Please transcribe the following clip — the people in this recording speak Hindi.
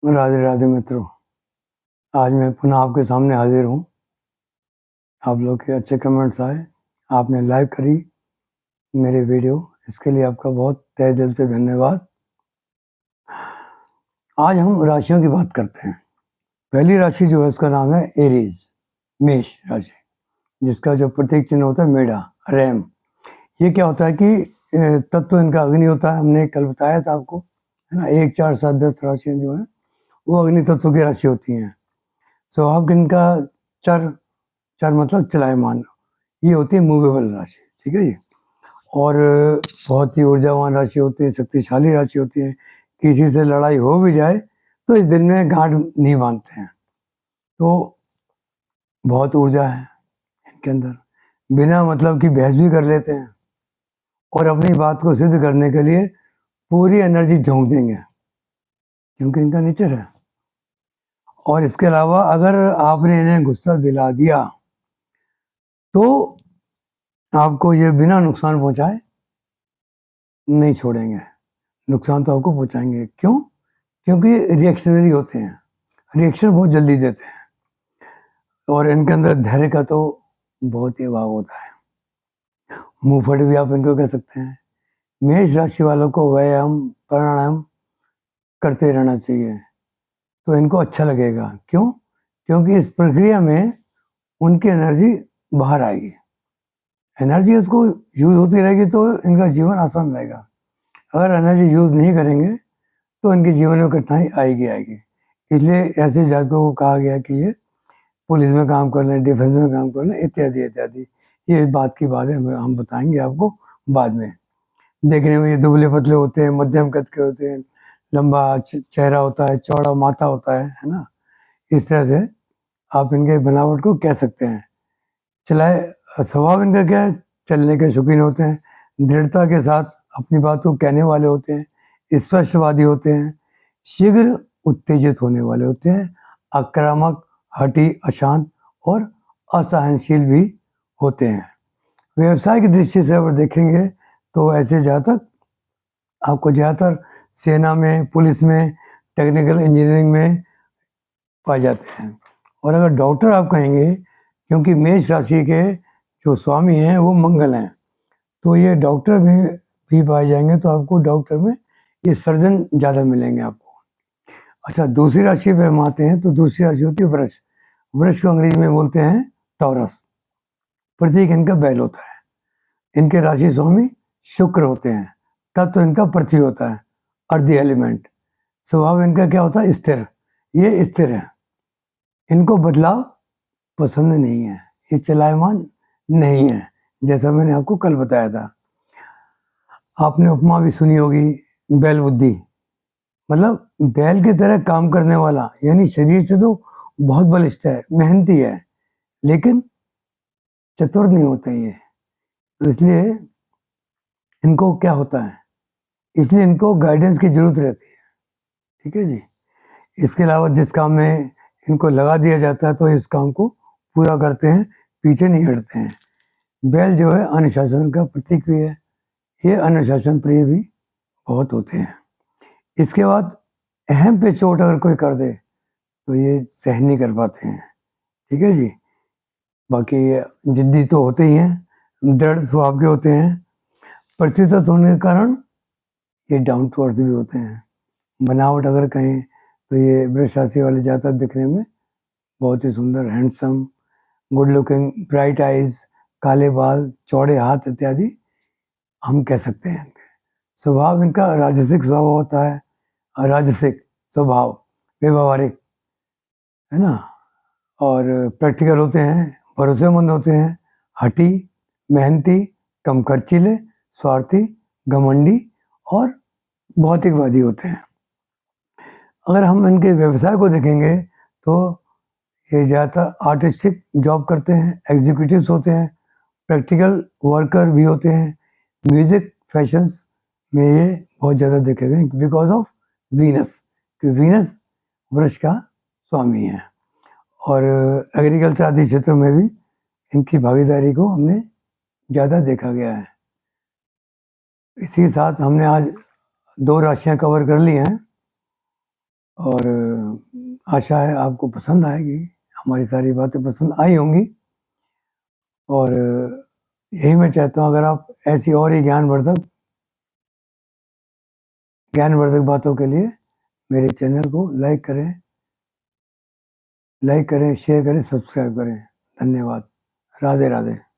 राधे राधे मित्रों, आज मैं पुनः आपके सामने हाजिर हूँ। आप लोग के अच्छे कमेंट्स आए, आपने लाइक करी मेरे वीडियो, इसके लिए आपका बहुत तहे दिल से धन्यवाद। आज हम राशियों की बात करते हैं। पहली राशि जो है उसका नाम है एरीज, मेष राशि, जिसका जो प्रतीक चिन्ह होता है मेढ़ा, रैम। ये क्या होता है कि तत्व इनका अग्नि होता है। हमने कल बताया था आपको, है ना। 1, 4, 7, 10 राशियाँ जो हैं वो अग्नि तत्व की राशि होती हैं। स्वभाव इनका चर चर मतलब चलायमान, ये होती है मूवेबल राशि, ठीक है जी। और बहुत ही ऊर्जावान राशि होती है, शक्तिशाली राशि होती है। किसी से लड़ाई हो भी जाए तो इस दिन में गांठ नहीं बांधते हैं। तो बहुत ऊर्जा है इनके अंदर, बिना मतलब की बहस भी कर लेते हैं और अपनी बात को सिद्ध करने के लिए पूरी एनर्जी झोंक देंगे, क्योंकि इनका नेचर है। और इसके अलावा अगर आपने इन्हें गुस्सा दिला दिया तो आपको ये बिना नुकसान पहुंचाए नहीं छोड़ेंगे। नुकसान तो आपको पहुंचाएंगे। क्यों? क्योंकि रिएक्शनरी होते हैं, रिएक्शन बहुत जल्दी देते हैं और इनके अंदर धैर्य का तो बहुत ही अभाव होता है। मुंहफट भी आप इनको कह सकते हैं। मेष राशि वालों को व्यायाम प्राणायाम करते रहना चाहिए, तो इनको अच्छा लगेगा। क्यों? क्योंकि इस प्रक्रिया में उनकी एनर्जी बाहर आएगी। एनर्जी उसको यूज होती रहेगी तो इनका जीवन आसान रहेगा। अगर एनर्जी यूज नहीं करेंगे तो इनके जीवन में कठिनाई आएगी। इसलिए ऐसे जातकों को कहा गया कि ये पुलिस में काम कर लें, डिफेंस में काम कर लें, इत्यादि इत्यादि। ये बात की बात है, हम बताएंगे आपको बाद में। देखने में ये दुबले पतले होते हैं, मध्यम कद के होते हैं, लंबा चेहरा होता है, चौड़ा माथा होता है ना। इस तरह से आप इनके बनावट को कह सकते हैं। चलाए स्वभाव इनका क्या है? चलने के शौकीन होते हैं, दृढ़ता के साथ अपनी बात को कहने वाले होते हैं, स्पष्टवादी होते हैं, शीघ्र उत्तेजित होने वाले होते हैं, आक्रामक, हठी, अशांत और असहनशील भी होते हैं। व्यवसाय की दृष्टि से अगर देखेंगे तो ऐसे जातक आपको ज़्यादातर सेना में, पुलिस में, टेक्निकल इंजीनियरिंग में पाए जाते हैं। और अगर डॉक्टर आप कहेंगे, क्योंकि मेष राशि के जो स्वामी हैं वो मंगल हैं, तो ये डॉक्टर में भी पाए जाएंगे। तो आपको डॉक्टर में ये सर्जन ज़्यादा मिलेंगे आपको। अच्छा, दूसरी राशि पे हम आते हैं तो दूसरी राशि होती है वृष। वृष को अंग्रेजी में बोलते हैं टॉरस। प्रतीक इनका बैल होता है। इनके राशि स्वामी शुक्र होते हैं। तत्व इनका पृथ्वी होता है, अर्थ एलिमेंट। स्वभाव इनका क्या होता है? स्थिर। ये स्थिर है, इनको बदलाव पसंद नहीं है, ये चलायमान नहीं है, जैसा मैंने आपको कल बताया था। आपने उपमा भी सुनी होगी, बैल बुद्धि, मतलब बैल की तरह काम करने वाला, यानी शरीर से तो बहुत बलिष्ठ है, मेहनती है, लेकिन चतुर नहीं होता ये। तो इसलिए इनको क्या होता है, इसलिए इनको गाइडेंस की जरूरत रहती है, ठीक है जी। इसके अलावा जिस काम में इनको लगा दिया जाता है तो इस काम को पूरा करते हैं, पीछे नहीं हटते हैं। बैल जो है अनुशासन का प्रतीक भी है, ये अनुशासन प्रिय भी बहुत होते हैं। इसके बाद अहम पे चोट अगर कोई कर दे तो ये सहन नहीं कर पाते हैं, ठीक है जी। बाकी ये जिद्दी तो होते ही हैं, दृढ़ स्वभाव के होते हैं। पृथ्वी तत्व होने के कारण ये डाउन टू अर्थ भी होते हैं। बनावट अगर कहें तो ये वृष राशि वाले जातक दिखने में बहुत ही सुंदर, handsome, good looking, bright eyes, काले बाल, चौड़े हाथ इत्यादि हम कह सकते हैं। स्वभाव इनका राजसिक स्वभाव होता है, राजसिक स्वभाव, व्यवहारिक, है ना। और प्रैक्टिकल होते हैं, भरोसेमंद होते हैं, हठी, मेहनती, कम खर्चीले, स्वार्थी, घमंडी और भौतिकवादी होते हैं। अगर हम इनके व्यवसाय को देखेंगे तो ये ज़्यादातर आर्टिस्टिक जॉब करते हैं, एग्जीक्यूटिव्स होते हैं, प्रैक्टिकल वर्कर भी होते हैं। म्यूजिक, फैशंस में ये बहुत ज़्यादा देखे गए बिकॉज ऑफ वीनस, कि वीनस वृष का स्वामी है। और एग्रीकल्चर आदि क्षेत्रों में भी इनकी भागीदारी को हमने ज़्यादा देखा गया है। इसी के साथ हमने आज 2 राशियाँ कवर कर ली हैं। और आशा है आपको पसंद आएगी, हमारी सारी बातें पसंद आई होंगी। और यही मैं चाहता हूँ, अगर आप ऐसी और ही ज्ञानवर्धक बातों के लिए मेरे चैनल को लाइक करें, शेयर करें, सब्सक्राइब करें। धन्यवाद। राधे राधे।